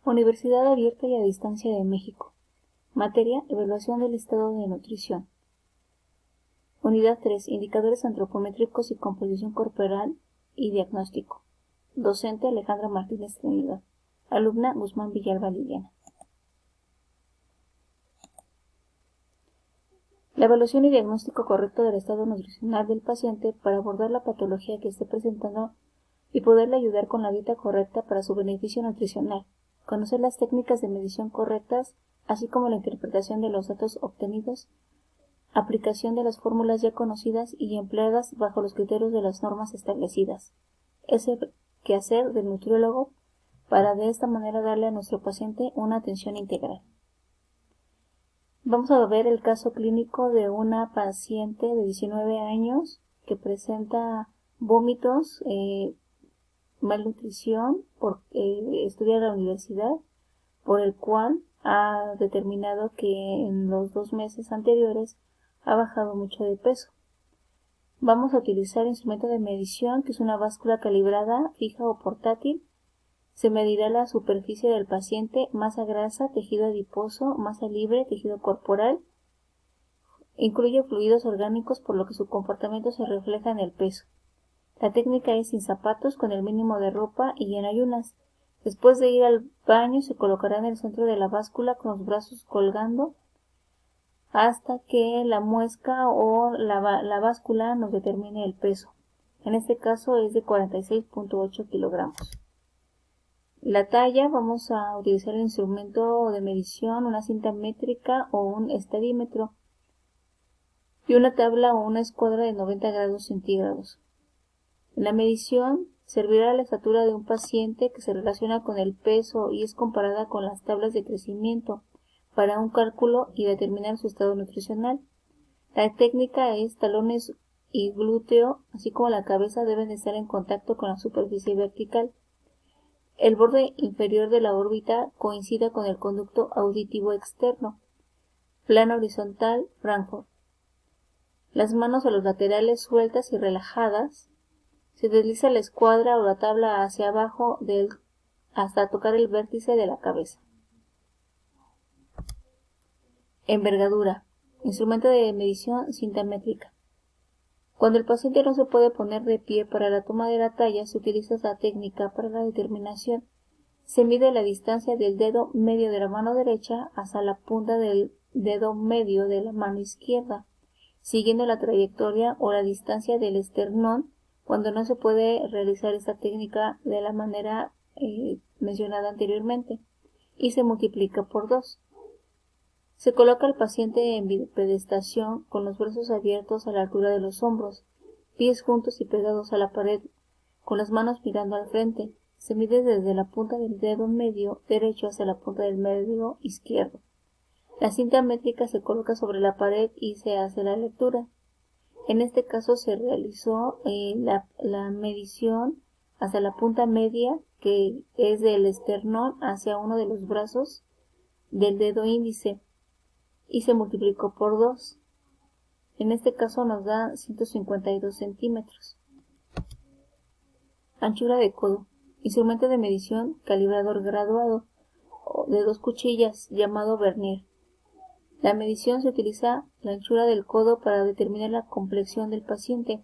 Universidad Abierta y a Distancia de México. Materia: Evaluación del estado de nutrición. Unidad 3. Indicadores antropométricos y composición corporal y diagnóstico. Docente: Alejandra Martínez Trinidad. Alumna: Guzmán Villalba Liliana. La evaluación y diagnóstico correcto del estado nutricional del paciente para abordar la patología que esté presentando y poderle ayudar con la dieta correcta para su beneficio nutricional. Conocer las técnicas de medición correctas, así como la interpretación de los datos obtenidos, aplicación de las fórmulas ya conocidas y empleadas bajo los criterios de las normas establecidas. Es el quehacer del nutriólogo para de esta manera darle a nuestro paciente una atención integral. Vamos a ver el caso clínico de una paciente de 19 años que presenta vómitos, malnutrición por estudiar en la universidad, por el cual ha determinado que en los 2 meses anteriores ha bajado mucho de peso. Vamos a utilizar instrumento de medición, que es una báscula calibrada, fija o portátil. Se medirá la superficie del paciente, masa grasa, tejido adiposo, masa libre, tejido corporal. Incluye fluidos orgánicos, por lo que su comportamiento se refleja en el peso. La técnica es sin zapatos, con el mínimo de ropa y en ayunas. Después de ir al baño, se colocará en el centro de la báscula con los brazos colgando hasta que la muesca o la báscula nos determine el peso. En este caso es de 46.8 kilogramos. La talla: vamos a utilizar el instrumento de medición, una cinta métrica o un estadímetro y una tabla o una escuadra de 90 grados centígrados. La medición servirá a la estatura de un paciente que se relaciona con el peso y es comparada con las tablas de crecimiento para un cálculo y determinar su estado nutricional. La técnica es talones y glúteo, así como la cabeza, deben estar en contacto con la superficie vertical. El borde inferior de la órbita coincida con el conducto auditivo externo. Plano horizontal, Frankfurt. Las manos a los laterales sueltas y relajadas. Se desliza la escuadra o la tabla hacia abajo hasta tocar el vértice de la cabeza. Envergadura. Instrumento de medición, cinta métrica. Cuando el paciente no se puede poner de pie para la toma de la talla, se utiliza esta técnica para la determinación. Se mide la distancia del dedo medio de la mano derecha hasta la punta del dedo medio de la mano izquierda, siguiendo la trayectoria o la distancia del esternón. Cuando no se puede realizar esta técnica de la manera mencionada anteriormente, y se multiplica por 2. Se coloca al paciente en bipedestación con los brazos abiertos a la altura de los hombros, pies juntos y pegados a la pared, con las manos mirando al frente. Se mide desde la punta del dedo medio derecho hasta la punta del medio izquierdo. La cinta métrica se coloca sobre la pared y se hace la lectura. En este caso se realizó la medición hasta la punta media, que es del esternón hacia uno de los brazos del dedo índice, y se multiplicó por 2. En este caso nos da 152 centímetros. Anchura de codo. Instrumento de medición, calibrador graduado de 2 cuchillas, llamado vernier. La medición: se utiliza la anchura del codo para determinar la complexión del paciente.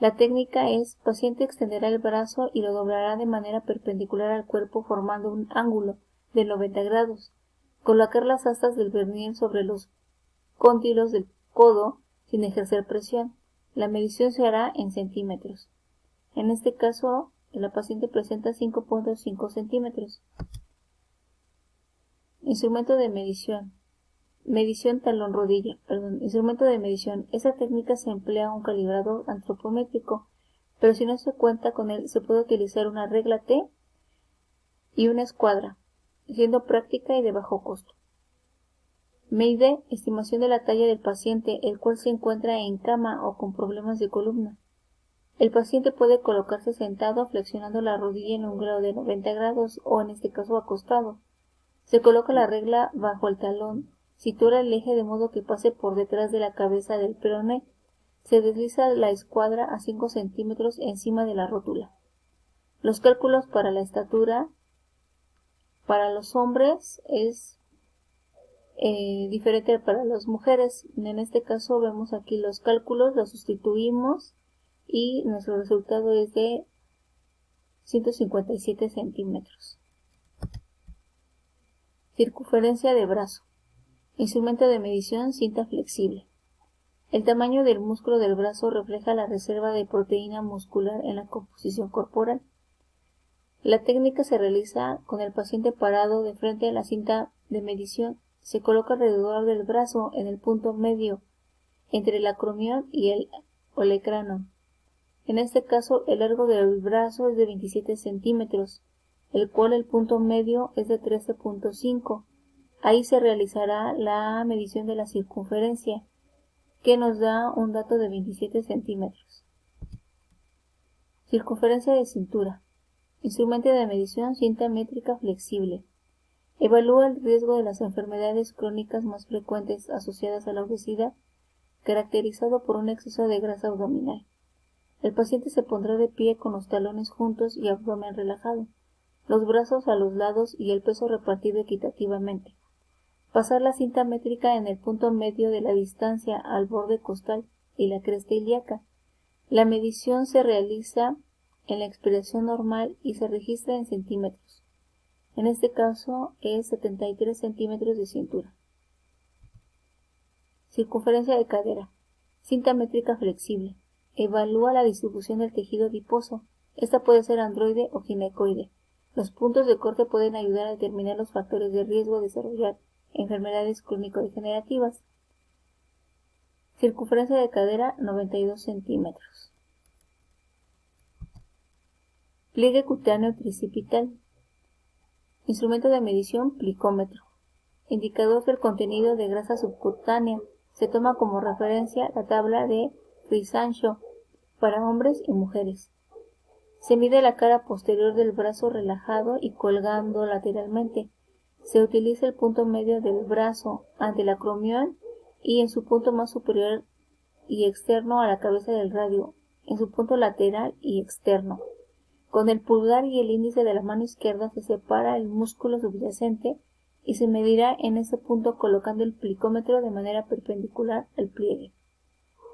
La técnica es: paciente extenderá el brazo y lo doblará de manera perpendicular al cuerpo formando un ángulo de 90 grados. Colocar las astas del vernier sobre los cóndilos del codo sin ejercer presión. La medición se hará en centímetros. En este caso, la paciente presenta 5.5 centímetros. Instrumento de medición. Medición talón-rodilla. Instrumento de medición. Esta técnica se emplea un calibrador antropométrico, pero si no se cuenta con él, se puede utilizar una regla T y una escuadra, siendo práctica y de bajo costo. Mide: estimación de la talla del paciente, el cual se encuentra en cama o con problemas de columna. El paciente puede colocarse sentado, flexionando la rodilla en un grado de 90 grados o en este caso acostado. Se coloca la regla bajo el talón, sitúa el eje de modo que pase por detrás de la cabeza del peroné. Se desliza la escuadra a 5 centímetros encima de la rótula. Los cálculos para la estatura Para los hombres es diferente para las mujeres. En este caso vemos aquí los cálculos, los sustituimos y nuestro resultado es de 157 centímetros. Circunferencia de brazo. Instrumento de medición, cinta flexible. El tamaño del músculo del brazo refleja la reserva de proteína muscular en la composición corporal. La técnica se realiza con el paciente parado de frente a la cinta de medición. Se coloca alrededor del brazo en el punto medio entre el acromión y el olecrano. En este caso, el largo del brazo es de 27 centímetros, el cual el punto medio es de 13.5. Ahí se realizará la medición de la circunferencia, que nos da un dato de 27 centímetros. Circunferencia de cintura. Instrumento de medición, cinta métrica flexible. Evalúa el riesgo de las enfermedades crónicas más frecuentes asociadas a la obesidad, caracterizado por un exceso de grasa abdominal. El paciente se pondrá de pie con los talones juntos y abdomen relajado, los brazos a los lados y el peso repartido equitativamente. Pasar la cinta métrica en el punto medio de la distancia al borde costal y la cresta ilíaca. La medición se realiza en la expiración normal y se registra en centímetros. En este caso es 73 centímetros de cintura. Circunferencia de cadera. Cinta métrica flexible. Evalúa la distribución del tejido adiposo. Esta puede ser androide o ginecoide. Los puntos de corte pueden ayudar a determinar los factores de riesgo de desarrollar enfermedades crónico-degenerativas. Circunferencia de cadera 92 centímetros. Pliegue cutáneo tricipital. Instrumento de medición, plicómetro. Indicador del contenido de grasa subcutánea. Se toma como referencia la tabla de Fry-Sancho para hombres y mujeres. Se mide la cara posterior del brazo relajado y colgando lateralmente. Se utiliza el punto medio del brazo ante el acromión y en su punto más superior y externo a la cabeza del radio, en su punto lateral y externo. Con el pulgar y el índice de la mano izquierda se separa el músculo subyacente y se medirá en ese punto colocando el plicómetro de manera perpendicular al pliegue.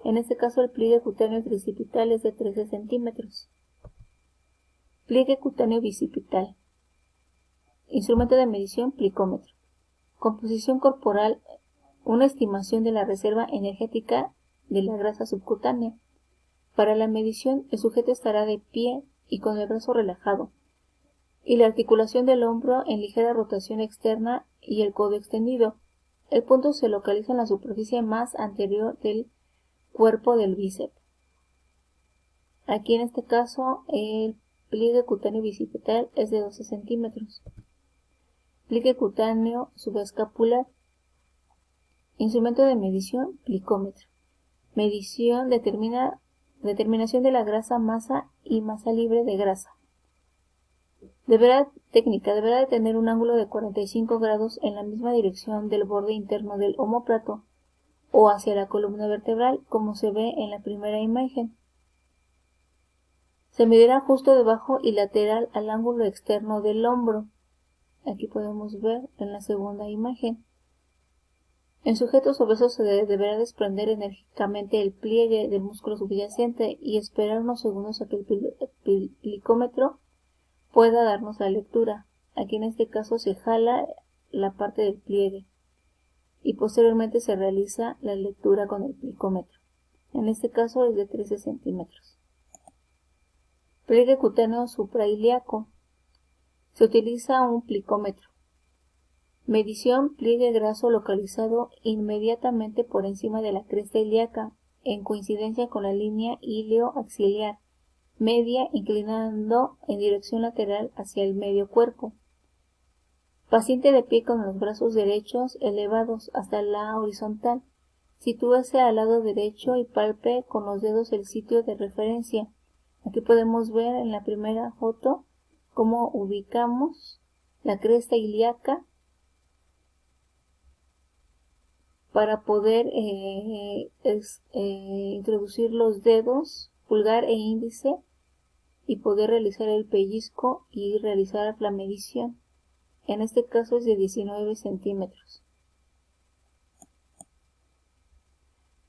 En este caso el pliegue cutáneo tricipital es de 13 centímetros. Pliegue cutáneo bicipital. Instrumento de medición, plicómetro. Composición corporal, una estimación de la reserva energética de la grasa subcutánea. Para la medición, el sujeto estará de pie y con el brazo relajado, y la articulación del hombro en ligera rotación externa y el codo extendido. El punto se localiza en la superficie más anterior del cuerpo del bíceps. Aquí en este caso el pliegue cutáneo bicipital es de 12 centímetros. Pliegue cutáneo subescapular. Instrumento de medición, plicómetro. Medición, determinación de la grasa masa y masa libre de grasa. Deberá de tener un ángulo de 45 grados en la misma dirección del borde interno del omóplato o hacia la columna vertebral, como se ve en la primera imagen. Se medirá justo debajo y lateral al ángulo externo del hombro. Aquí podemos ver en la segunda imagen. En sujetos obesos se deberá desprender enérgicamente el pliegue del músculo subyacente y esperar unos segundos a que el plicómetro pueda darnos la lectura. Aquí en este caso se jala la parte del pliegue y posteriormente se realiza la lectura con el plicómetro. En este caso es de 13 centímetros. Pliegue cutáneo suprailíaco. Se utiliza un plicómetro. Medición, pliegue graso localizado inmediatamente por encima de la cresta ilíaca, en coincidencia con la línea ilioaxiliar media, inclinando en dirección lateral hacia el medio cuerpo. Paciente de pie con los brazos derechos elevados hasta la horizontal. Sitúese al lado derecho y palpe con los dedos el sitio de referencia. Aquí podemos ver en la primera foto cómo ubicamos la cresta ilíaca para poder introducir los dedos pulgar e índice y poder realizar el pellizco y realizar la medición. en este caso es de 19 centímetros.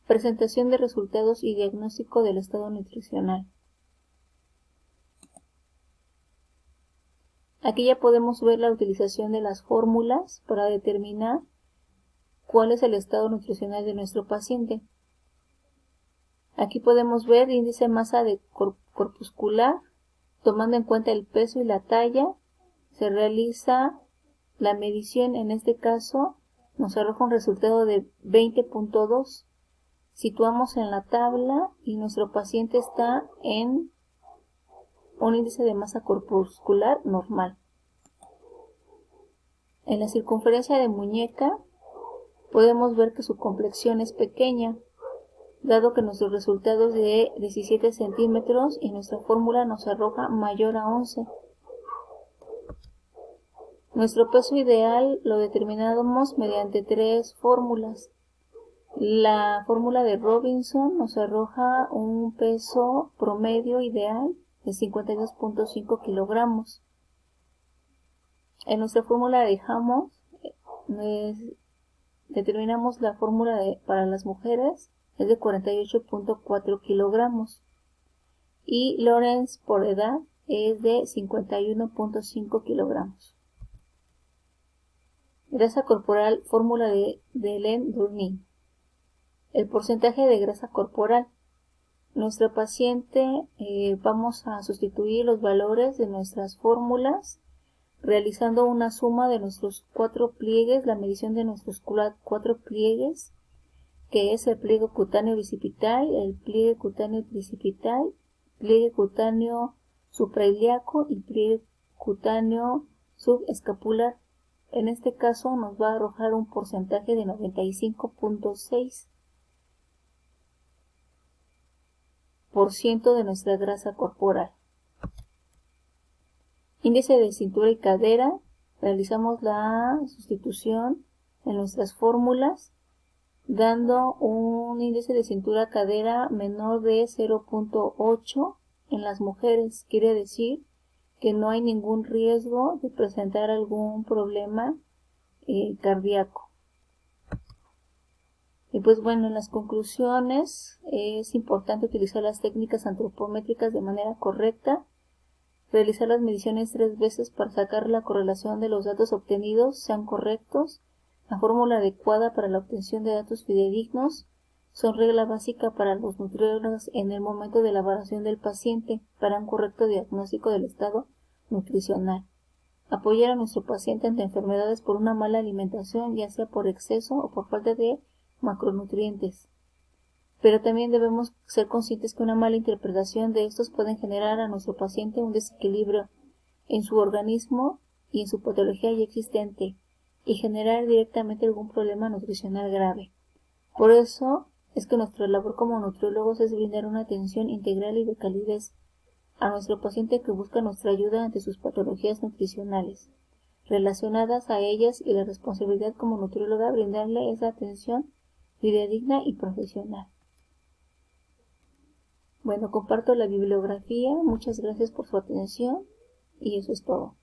Presentación de resultados y diagnóstico del estado nutricional. Aquí ya podemos ver la utilización de las fórmulas para determinar cuál es el estado nutricional de nuestro paciente. Aquí podemos ver índice de masa corpuscular, tomando en cuenta el peso y la talla. Se realiza la medición, en este caso nos arroja un resultado de 20.2. Situamos en la tabla y nuestro paciente está en un índice de masa corpuscular normal. En la circunferencia de muñeca podemos ver que su complexión es pequeña, dado que nuestros resultados de 17 centímetros y nuestra fórmula nos arroja mayor a 11. Nuestro peso ideal lo determinamos mediante 3 fórmulas. La fórmula de Robinson nos arroja un peso promedio ideal de 52.5 kilogramos. En nuestra fórmula de Hammond determinamos la fórmula para las mujeres es de 48.4 kilogramos y Lorenz por edad es de 51.5 kilogramos. Grasa corporal, fórmula de Dehlen-Durnin. El porcentaje de grasa corporal. Nuestra paciente vamos a sustituir los valores de nuestras fórmulas realizando una suma de nuestros 4 pliegues, la medición de nuestros 4 pliegues, que es el pliegue cutáneo bicipital, el pliegue cutáneo tricipital, pliegue cutáneo suprailíaco y pliegue cutáneo subescapular. En este caso nos va a arrojar un porcentaje de 95.6% de nuestra grasa corporal. Índice de cintura y cadera. Realizamos la sustitución en nuestras fórmulas, dando un índice de cintura-cadera menor de 0.8 en las mujeres. Quiere decir que no hay ningún riesgo de presentar algún problema cardíaco. Y pues bueno, en las conclusiones es importante utilizar las técnicas antropométricas de manera correcta, realizar las mediciones 3 veces para sacar la correlación de los datos obtenidos sean correctos. La fórmula adecuada para la obtención de datos fidedignos son regla básica para los nutriólogos en el momento de la evaluación del paciente para un correcto diagnóstico del estado nutricional. Apoyar a nuestro paciente ante enfermedades por una mala alimentación, ya sea por exceso o por falta de macronutrientes. Pero también debemos ser conscientes que una mala interpretación de estos pueden generar a nuestro paciente un desequilibrio en su organismo y en su patología ya existente y generar directamente algún problema nutricional grave. Por eso es que nuestra labor como nutriólogos es brindar una atención integral y de calidez a nuestro paciente que busca nuestra ayuda ante sus patologías nutricionales relacionadas a ellas, y la responsabilidad como nutrióloga brindarle esa atención fidedigna y profesional. Bueno, comparto la bibliografía. Muchas gracias por su atención y eso es todo.